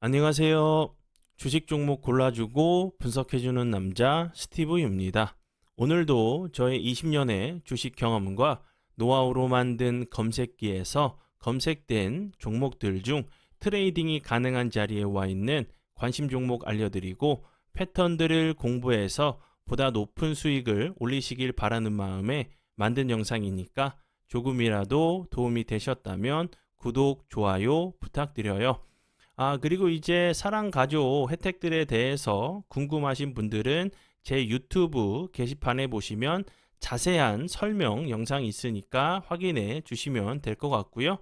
안녕하세요. 주식 종목 골라주고 분석해주는 남자 스티브입니다. 오늘도 저의 20년의 주식 경험과 노하우로 만든 검색기에서 검색된 종목들 중 트레이딩이 가능한 자리에 와 있는 관심 종목 알려드리고 패턴들을 공부해서 보다 높은 수익을 올리시길 바라는 마음에 만든 영상이니까 조금이라도 도움이 되셨다면 구독, 좋아요 부탁드려요. 그리고 이제 사랑 가족 혜택들에 대해서 궁금하신 분들은 제 유튜브 게시판에 보시면 자세한 설명 영상이 있으니까 확인해 주시면 될 것 같고요.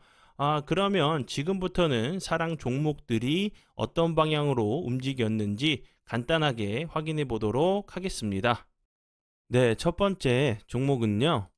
그러면 지금부터는 사랑 종목들이 어떤 방향으로 움직였는지 간단하게 확인해 보도록 하겠습니다. 네, 첫 번째 종목은요.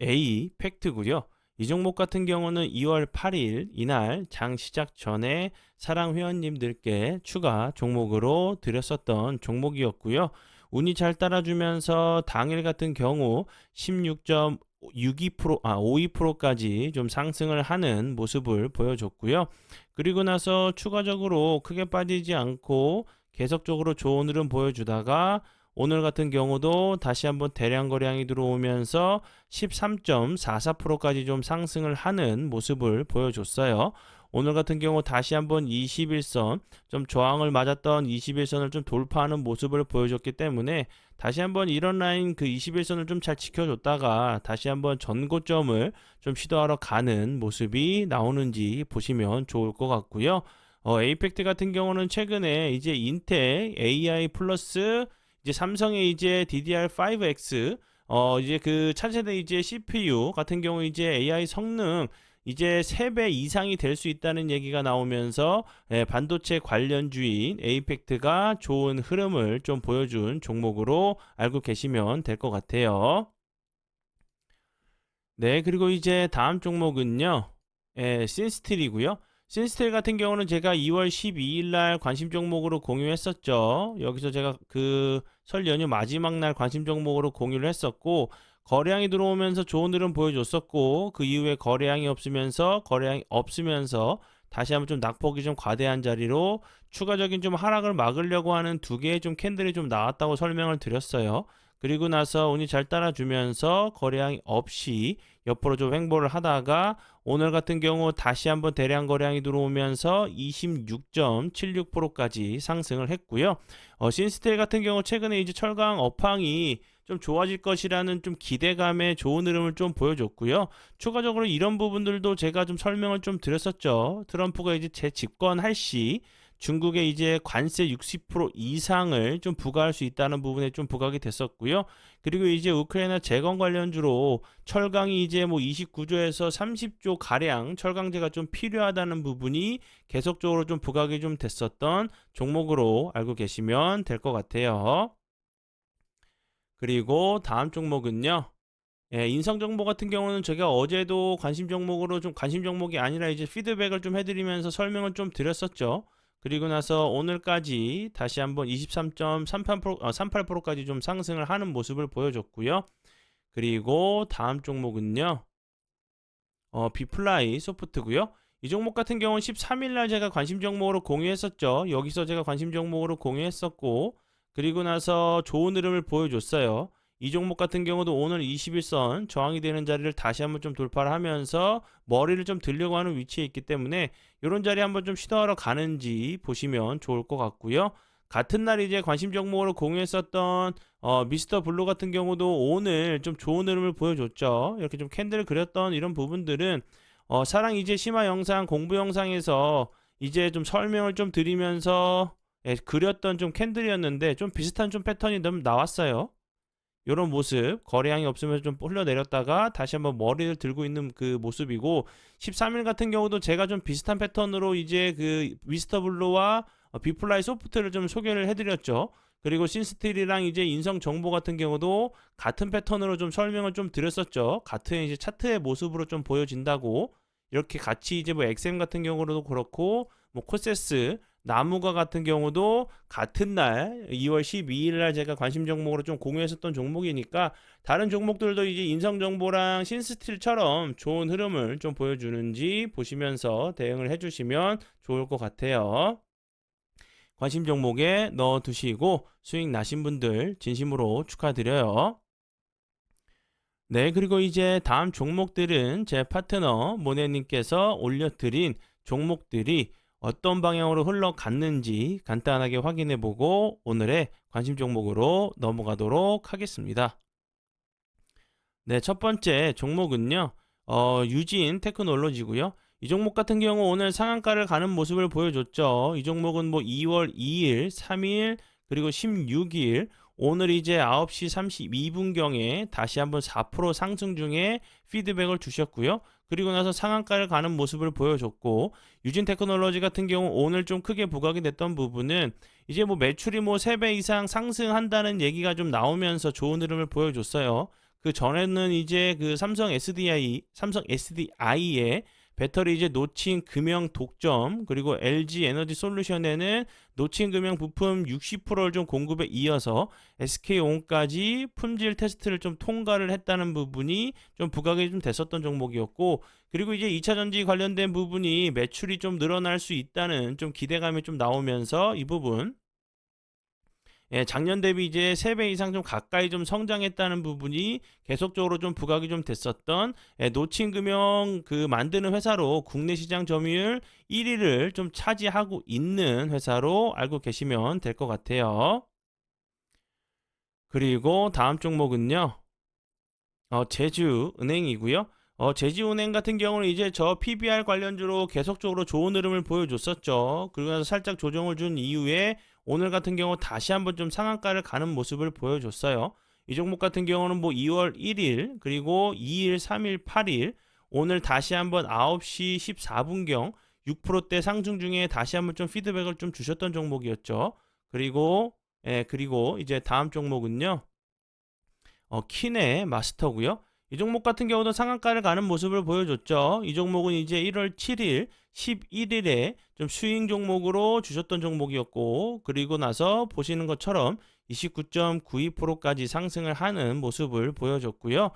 A 팩트고요. 이 종목 같은 경우는 2월 8일 이날 장 시작 전에 사랑 회원님들께 추가 종목으로 드렸었던 종목이었고요. 운이 잘 따라주면서 당일 같은 경우 16.62% 52%까지 좀 상승을 하는 모습을 보여줬고요. 그리고 나서 추가적으로 크게 빠지지 않고 계속적으로 좋은 흐름 보여주다가 오늘 같은 경우도 다시 한번 대량 거래량이 들어오면서 13.44%까지 좀 상승을 하는 모습을 보여줬어요. 오늘 같은 경우 다시 한번 21선 좀 저항을 맞았던 21선을 좀 돌파하는 모습을 보여줬기 때문에 다시 한번 이런 라인 그 21선을 좀 잘 지켜줬다가 다시 한번 전고점을 좀 시도하러 가는 모습이 나오는지 보시면 좋을 것 같고요. 에이펙트 같은 경우는 최근에 이제 인텔 AI 플러스 이제 삼성의 이제 DDR5X 이제 그 차세대 이제 CPU 같은 경우 이제 AI 성능 이제 3배 이상이 될 수 있다는 얘기가 나오면서 반도체 관련주인 에이펙트가 좋은 흐름을 좀 보여준 종목으로 알고 계시면 될 것 같아요. 네, 그리고 이제 다음 종목은요. 신스틸이고요. 신스틸 같은 경우는 제가 2월 12일 날 관심 종목으로 공유했었죠. 여기서 제가 그 설 연휴 마지막 날 관심 종목으로 공유를 했었고 거래량이 들어오면서 좋은 흐름 보여줬었고 그 이후에 거래량이 없으면서 다시 한번 좀 낙폭이 좀 과대한 자리로 추가적인 좀 하락을 막으려고 하는 두 개의 좀 캔들이 좀 나왔다고 설명을 드렸어요. 그리고 나서 운이 잘 따라주면서 거래량이 없이 옆으로 좀 횡보를 하다가 오늘 같은 경우 다시 한번 대량 거래량이 들어오면서 26.76%까지 상승을 했고요. 신스텔 같은 경우 최근에 이제 철강 업황이 좀 좋아질 것이라는 좀 기대감에 좋은 흐름을 좀 보여줬고요. 추가적으로 이런 부분들도 제가 좀 설명을 좀 드렸었죠. 트럼프가 이제 재집권할 시 중국에 이제 관세 60% 이상을 좀 부과할 수 있다는 부분에 좀 부각이 됐었고요. 그리고 이제 우크라이나 재건 관련주로 철강이 이제 뭐 29조에서 30조 가량 철강제가 좀 필요하다는 부분이 계속적으로 좀 부각이 좀 됐었던 종목으로 알고 계시면 될 것 같아요. 그리고 다음 종목은요. 인성 정보 같은 경우는 제가 어제도 관심 종목으로 좀 관심 종목이 아니라 이제 피드백을 좀 해드리면서 설명을 좀 드렸었죠. 그리고 나서 오늘까지 다시 한번 23.38%, 38%까지 좀 상승을 하는 모습을 보여줬고요. 그리고 다음 종목은요. 비플라이 소프트고요. 이 종목 같은 경우는 13일 날 제가 관심 종목으로 공유했었죠. 여기서 제가 관심 종목으로 공유했었고 그리고 나서 좋은 흐름을 보여줬어요. 이 종목 같은 경우도 오늘 21선 저항이 되는 자리를 다시 한번 좀 돌파를 하면서 머리를 좀 들려고 하는 위치에 있기 때문에 이런 자리 한번 좀 시도하러 가는지 보시면 좋을 것 같고요. 같은 날 이제 관심 종목으로 공유했었던 미스터 블루 같은 경우도 오늘 좀 좋은 흐름을 보여줬죠. 이렇게 좀 캔들을 그렸던 이런 부분들은 사랑 이제 심화 영상 공부 영상에서 이제 좀 설명을 좀 드리면서 그렸던 좀 캔들이었는데 좀 비슷한 좀 패턴이 좀 나왔어요. 이런 모습 거래량이 없으면서 좀 흘러내렸다가 다시 한번 머리를 들고 있는 그 모습이고 13일 같은 경우도 제가 좀 비슷한 패턴으로 이제 그 미스터 블루와 비플라이 소프트를 좀 소개를 해드렸죠. 그리고 신스틸이랑 이제 인성 정보 같은 경우도 같은 패턴으로 좀 설명을 좀 드렸었죠. 같은 이제 차트의 모습으로 좀 보여진다고 이렇게 같이 이제 뭐 엑셈 같은 경우로도 그렇고 뭐 코세스 나무가 같은 경우도 같은 날 2월 12일 날 제가 관심 종목으로 좀 공유했었던 종목이니까 다른 종목들도 이제 인성정보랑 신스틸처럼 좋은 흐름을 좀 보여주는지 보시면서 대응을 해주시면 좋을 것 같아요. 관심 종목에 넣어 두시고 수익 나신 분들 진심으로 축하드려요. 네, 그리고 이제 다음 종목들은 제 파트너 모네님께서 올려드린 종목들이 어떤 방향으로 흘러갔는지 간단하게 확인해 보고 오늘의 관심 종목으로 넘어가도록 하겠습니다. 네, 첫 번째 종목은요, 유진 테크놀로지고요. 이 종목 같은 경우 오늘 상한가를 가는 모습을 보여줬죠. 이 종목은 뭐 2월 2일, 3일, 그리고 16일, 오늘 이제 9시 32분경에 다시 한번 4% 상승 중에 피드백을 주셨고요. 그리고 나서 상한가를 가는 모습을 보여줬고, 유진 테크놀로지 같은 경우 오늘 좀 크게 부각이 됐던 부분은 이제 뭐 매출이 뭐 3배 이상 상승한다는 얘기가 좀 나오면서 좋은 흐름을 보여줬어요. 그 전에는 이제 그 삼성 SDI의 배터리 이제 노친 금형 독점, 그리고 LG 에너지 솔루션에는 노친 금형 부품 60%를 좀 공급에 이어서 SK온까지 품질 테스트를 좀 통과를 했다는 부분이 좀 부각이 좀 됐었던 종목이었고, 그리고 이제 2차 전지 관련된 부분이 매출이 좀 늘어날 수 있다는 좀 기대감이 좀 나오면서 이 부분, 예, 작년 대비 이제 3배 이상 좀 가까이 좀 성장했다는 부분이 계속적으로 좀 부각이 좀 됐었던, 예, 노친금융 그 만드는 회사로 국내 시장 점유율 1위를 좀 차지하고 있는 회사로 알고 계시면 될 것 같아요. 그리고 다음 종목은요, 제주은행이고요. 제주은행 같은 경우는 이제 저 PBR 관련주로 계속적으로 좋은 흐름을 보여줬었죠. 그리고 나서 살짝 조정을 준 이후에 오늘 같은 경우 다시 한번 좀 상한가를 가는 모습을 보여줬어요. 이 종목 같은 경우는 뭐 2월 1일, 그리고 2일, 3일, 8일, 오늘 다시 한번 9시 14분경 6%대 상승 중에 다시 한번 좀 피드백을 좀 주셨던 종목이었죠. 그리고 이제 다음 종목은요. 키네 마스터고요. 이 종목 같은 경우도 상한가를 가는 모습을 보여줬죠. 이 종목은 이제 1월 7일, 11일에 좀 스윙 종목으로 주셨던 종목이었고, 그리고 나서 보시는 것처럼 29.92%까지 상승을 하는 모습을 보여줬고요.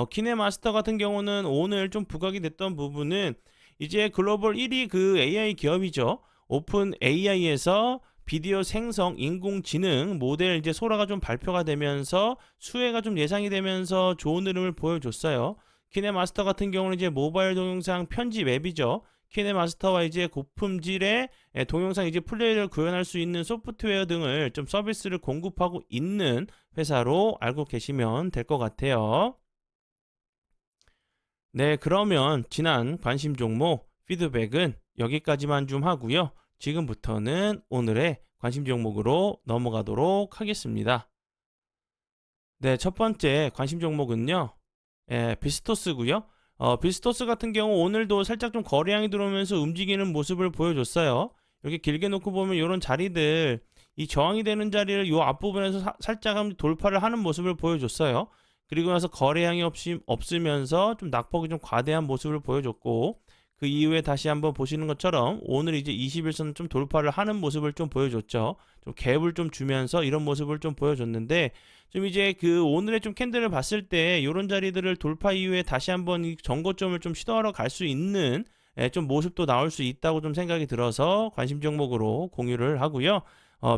키네 마스터 같은 경우는 오늘 좀 부각이 됐던 부분은 이제 글로벌 1위 그 AI 기업이죠. 오픈 AI에서 비디오 생성 인공지능 모델 이제 소라가 좀 발표가 되면서 수혜가 좀 예상이 되면서 좋은 흐름을 보여줬어요. 키네마스터 같은 경우는 이제 모바일 동영상 편집 앱이죠. 키네마스터와 이제 고품질의 동영상 이제 플레이를 구현할 수 있는 소프트웨어 등을 좀 서비스를 공급하고 있는 회사로 알고 계시면 될 것 같아요. 네, 그러면 지난 관심 종목 피드백은 여기까지만 좀 하고요. 지금부터는 오늘의 관심 종목으로 넘어가도록 하겠습니다. 네, 첫 번째 관심 종목은요. 비스토스고요. 비스토스 같은 경우 오늘도 살짝 좀 거래량이 들어오면서 움직이는 모습을 보여줬어요. 이렇게 길게 놓고 보면 이런 자리들, 이 저항이 되는 자리를 이 앞부분에서 살짝 한번 돌파를 하는 모습을 보여줬어요. 그리고 나서 거래량이 없으면서 좀 낙폭이 좀 과대한 모습을 보여줬고, 그 이후에 다시 한번 보시는 것처럼 오늘 이제 21선 좀 돌파를 하는 모습을 좀 보여줬죠. 좀 갭을 좀 주면서 이런 모습을 좀 보여줬는데, 좀 이제 그 오늘의 좀 캔들을 봤을 때 이런 자리들을 돌파 이후에 다시 한번 이 정고점을 좀 시도하러 갈 수 있는, 좀 모습도 나올 수 있다고 좀 생각이 들어서 관심 종목으로 공유를 하고요.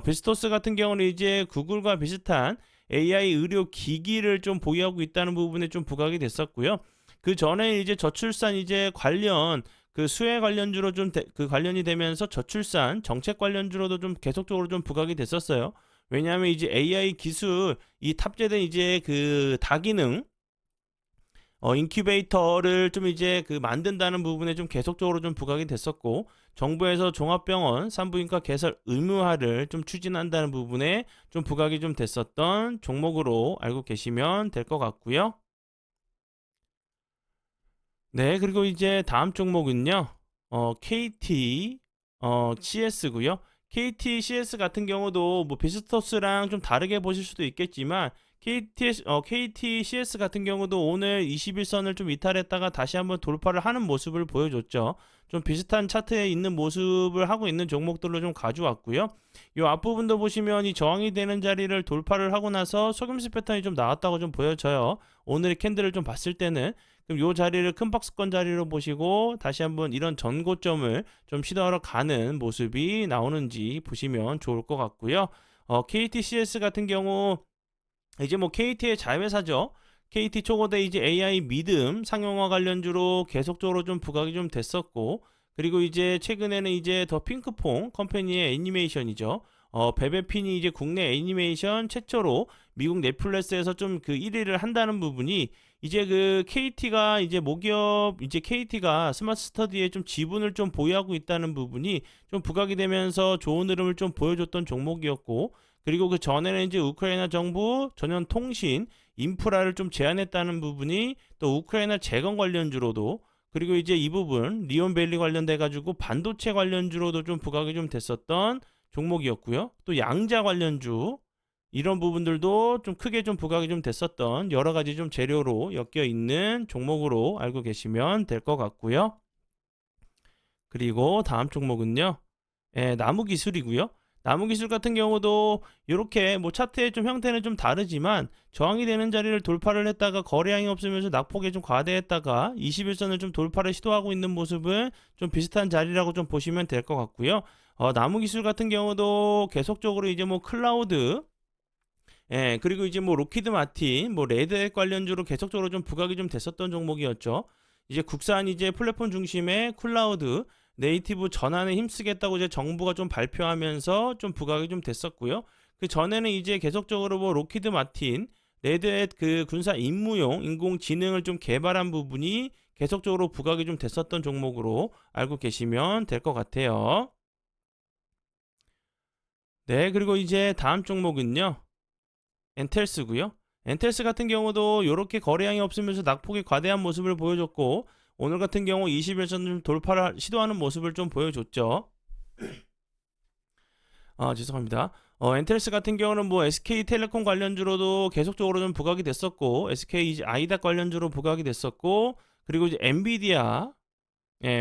비스토스 같은 경우는 이제 구글과 비슷한 AI 의료 기기를 좀 보유하고 있다는 부분에 좀 부각이 됐었고요. 그 전에 이제 저출산 이제 관련 그 수혜 관련주로 좀 그 관련이 되면서 저출산 정책 관련주로도 좀 계속적으로 좀 부각이 됐었어요. 왜냐하면 이제 AI 기술 이 탑재된 이제 그 다기능 인큐베이터를 좀 이제 그 만든다는 부분에 좀 계속적으로 좀 부각이 됐었고, 정부에서 종합병원 산부인과 개설 의무화를 좀 추진한다는 부분에 좀 부각이 좀 됐었던 종목으로 알고 계시면 될 것 같고요. 네, 그리고 이제 다음 종목은요. KT CS고요. KT CS 같은 경우도 뭐 비스토스랑 좀 다르게 보실 수도 있겠지만 KTCS 같은 경우도 오늘 21선을 좀 이탈했다가 다시 한번 돌파를 하는 모습을 보여줬죠. 좀 비슷한 차트에 있는 모습을 하고 있는 종목들로 좀 가져왔고요. 이 앞부분도 보시면 이 저항이 되는 자리를 돌파를 하고 나서 속임수 패턴이 좀 나왔다고 좀 보여져요. 오늘의 캔들을 좀 봤을 때는 그럼 이 자리를 큰 박스권 자리로 보시고 다시 한번 이런 전고점을 좀 시도하러 가는 모습이 나오는지 보시면 좋을 것 같고요. KTCS 같은 경우 이제 뭐 KT의 자회사죠. KT 초거대 이제 AI 믿음 상용화 관련주로 계속적으로 좀 부각이 좀 됐었고, 그리고 이제 최근에는 이제 더 핑크퐁 컴퍼니의 애니메이션이죠. 베베핀이 이제 국내 애니메이션 최초로 미국 넷플릭스에서 좀 그 1위를 한다는 부분이 이제 그 KT가 이제 모기업 이제 KT가 스마트 스터디에 좀 지분을 좀 보유하고 있다는 부분이 좀 부각이 되면서 좋은 흐름을 좀 보여줬던 종목이었고, 그리고 그 전에는 이제 우크라이나 정부 전연 통신 인프라를 좀 제한했다는 부분이 또 우크라이나 재건 관련주로도, 그리고 이제 이 부분 리온밸리 관련돼 가지고 반도체 관련주로도 좀 부각이 좀 됐었던 종목이었고요. 또 양자 관련주 이런 부분들도 좀 크게 좀 부각이 좀 됐었던 여러 가지 좀 재료로 엮여 있는 종목으로 알고 계시면 될 것 같고요. 그리고 다음 종목은요. 나무 기술이고요. 나무 기술 같은 경우도 이렇게 뭐 차트의 좀 형태는 좀 다르지만 저항이 되는 자리를 돌파를 했다가 거래량이 없으면서 낙폭이 좀 과대했다가 21선을 좀 돌파를 시도하고 있는 모습은 좀 비슷한 자리라고 좀 보시면 될 것 같고요. 나무 기술 같은 경우도 계속적으로 이제 뭐 클라우드 그리고 이제 뭐 로키드 마틴, 뭐 레드햇 관련주로 계속적으로 좀 부각이 좀 됐었던 종목이었죠. 이제 국산 이제 플랫폼 중심의 클라우드 네이티브 전환에 힘쓰겠다고 이제 정부가 좀 발표하면서 좀 부각이 좀 됐었고요. 그 전에는 이제 계속적으로 뭐 로키드 마틴, 레드햇 그 군사 임무용 인공지능을 좀 개발한 부분이 계속적으로 부각이 좀 됐었던 종목으로 알고 계시면 될 것 같아요. 네, 그리고 이제 다음 종목은요. 엔텔스고요. 엔텔스 같은 경우도 이렇게 거래량이 없으면서 낙폭이 과대한 모습을 보여줬고, 오늘 같은 경우 21선 좀 돌파를 시도하는 모습을 좀 보여줬죠. 죄송합니다. 엔텔스 같은 경우는 뭐 SK텔레콤 관련주로도 계속적으로 좀 부각이 됐었고, SK 이제 아이닥 관련주로 부각이 됐었고, 그리고 이제 엔비디아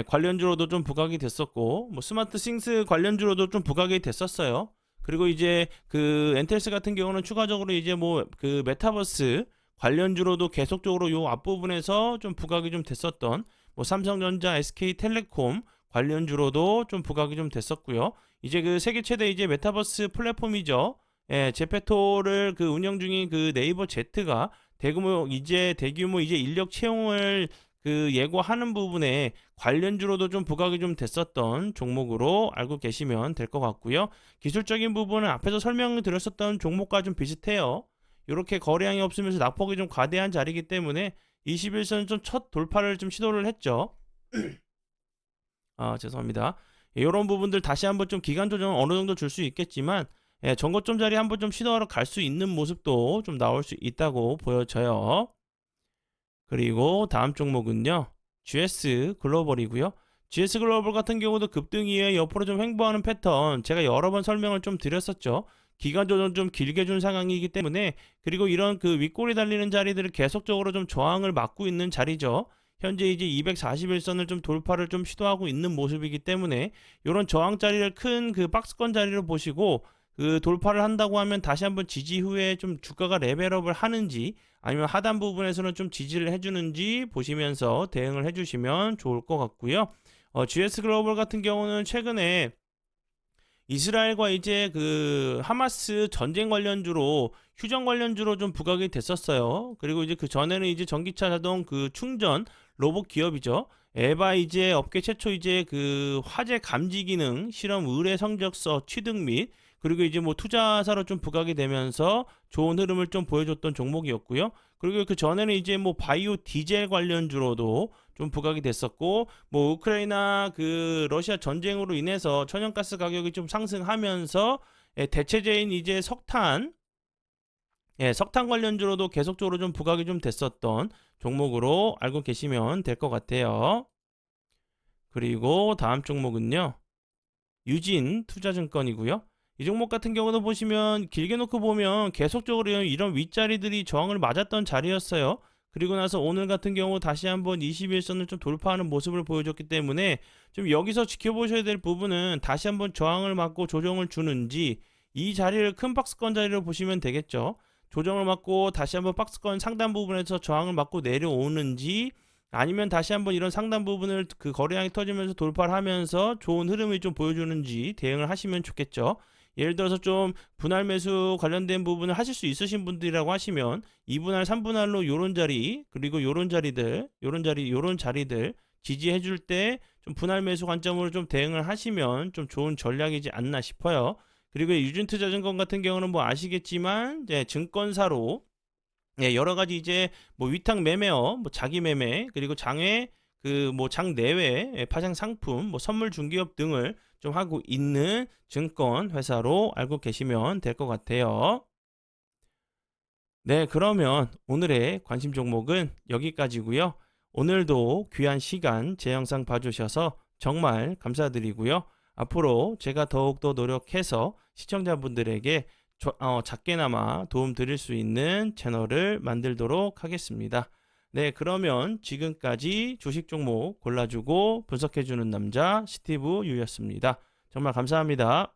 관련주로도 좀 부각이 됐었고, 뭐 스마트 싱스 관련주로도 좀 부각이 됐었어요. 그리고 이제 그 엔텔스 같은 경우는 추가적으로 이제 뭐 그 메타버스 관련주로도 계속적으로 요 앞부분에서 좀 부각이 좀 됐었던 뭐 삼성전자, SK텔레콤 관련주로도 좀 부각이 좀 됐었고요. 이제 그 세계 최대 이제 메타버스 플랫폼이죠. 제페토를 그 운영 중인 그 네이버 Z가 대규모 이제 인력 채용을 그 예고하는 부분에 관련주로도 좀 부각이 좀 됐었던 종목으로 알고 계시면 될 것 같고요. 기술적인 부분은 앞에서 설명을 드렸었던 종목과 좀 비슷해요. 이렇게 거래량이 없으면서 낙폭이 좀 과대한 자리이기 때문에 21선 좀 첫 돌파를 좀 시도를 했죠. 죄송합니다. 이런 부분들 다시 한번 좀 기간 조정 어느 정도 줄 수 있겠지만 전고점 자리 한번 좀 시도하러 갈 수 있는 모습도 좀 나올 수 있다고 보여져요. 그리고 다음 종목은요. GS 글로벌이고요. GS 글로벌 같은 경우도 급등이에 옆으로 좀 횡보하는 패턴 제가 여러 번 설명을 좀 드렸었죠. 기간 조정 좀 길게 준 상황이기 때문에, 그리고 이런 그 윗골이 달리는 자리들을 계속적으로 좀 저항을 막고 있는 자리죠. 현재 이제 241선을 좀 돌파를 좀 시도하고 있는 모습이기 때문에 이런 저항 자리를 큰 그 박스권 자리를 보시고 그 돌파를 한다고 하면 다시 한번 지지 후에 좀 주가가 레벨업을 하는지 아니면 하단 부분에서는 좀 지지를 해주는지 보시면서 대응을 해주시면 좋을 것 같고요. GS 글로벌 같은 경우는 최근에 이스라엘과 이제 그 하마스 전쟁 관련주로 휴전 관련주로 좀 부각이 됐었어요. 그리고 이제 그 전에는 이제 전기차 자동 그 충전 로봇 기업이죠. 에바 이제 업계 최초 이제 그 화재 감지 기능 실험 의뢰 성적서 취득 및 그리고 이제 뭐 투자사로 좀 부각이 되면서 좋은 흐름을 좀 보여줬던 종목이었고요. 그리고 그 전에는 이제 뭐 바이오 디젤 관련주로도 좀 부각이 됐었고, 뭐 우크라이나 그 러시아 전쟁으로 인해서 천연가스 가격이 좀 상승하면서 대체제인 이제 석탄 관련주로도 계속적으로 좀 부각이 좀 됐었던 종목으로 알고 계시면 될 것 같아요. 그리고 다음 종목은요. 유진 투자증권이고요. 이 종목 같은 경우도 보시면 길게 놓고 보면 계속적으로 이런 윗자리들이 저항을 맞았던 자리였어요. 그리고 나서 오늘 같은 경우 다시 한번 21선을 좀 돌파하는 모습을 보여줬기 때문에 좀 여기서 지켜보셔야 될 부분은 다시 한번 저항을 맞고 조정을 주는지, 이 자리를 큰 박스권 자리로 보시면 되겠죠. 조정을 맞고 다시 한번 박스권 상단 부분에서 저항을 맞고 내려오는지, 아니면 다시 한번 이런 상단 부분을 그 거래량이 터지면서 돌파를 하면서 좋은 흐름을 좀 보여주는지 대응을 하시면 좋겠죠. 예를 들어서 좀 분할 매수 관련된 부분을 하실 수 있으신 분들이라고 하시면 2분할, 3분할로 요런 자리, 그리고 요런 자리들, 요런 자리들 지지해 줄 때 좀 분할 매수 관점으로 좀 대응을 하시면 좀 좋은 전략이지 않나 싶어요. 그리고 유진투자증권 같은 경우는 뭐 아시겠지만 이제 증권사로 여러 가지 이제 뭐 위탁 매매업, 뭐 자기 매매, 그리고 장외 그 뭐 장 내외 파생 상품, 뭐 선물 중개업 등을 좀 하고 있는 증권 회사로 알고 계시면 될 것 같아요. 네, 그러면 오늘의 관심 종목은 여기까지고요. 오늘도 귀한 시간 제 영상 봐주셔서 정말 감사드리고요. 앞으로 제가 더욱더 노력해서 시청자분들에게 작게나마 도움 드릴 수 있는 채널을 만들도록 하겠습니다. 네, 그러면 지금까지 주식 종목 골라주고 분석해주는 남자 스티브 유였습니다. 정말 감사합니다.